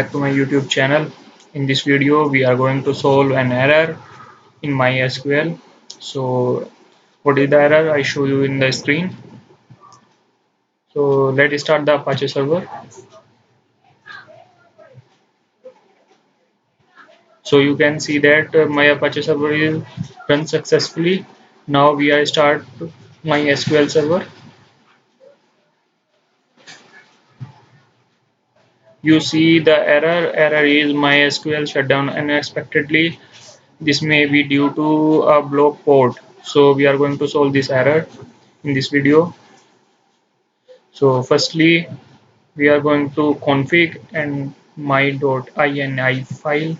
Back to my YouTube channel. In this video we are going to solve an error in MySQL. So what is the error? I show you in the screen. So let's start the Apache server. So you can see that my Apache server is run successfully. Now we are start MySQL server. You see the error is MySQL shutdown unexpectedly. This may be due to a block port. So we are going to solve this error in this video. So firstly we are going to config and my.ini file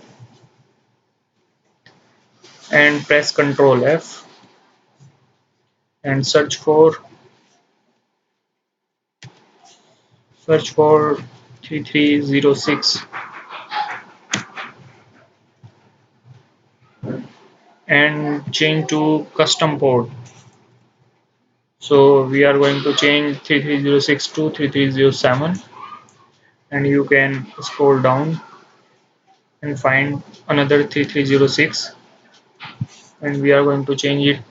and press Ctrl F and search for 3306 and change to custom port. So we are going to change 3306 to 3307 and you can scroll down and find another 3306 and we are going to change it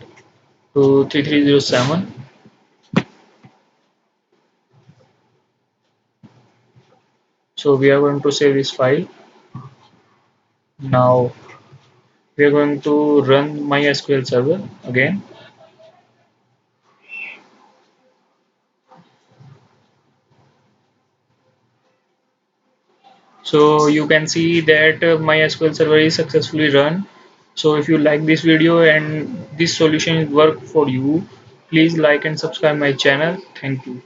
to 3307. So we are going to save this file. Now we are going to run MySQL server again. So you can see that MySQL server is successfully run. So if you like this video and this solution work for you, please like and subscribe my channel. Thank you.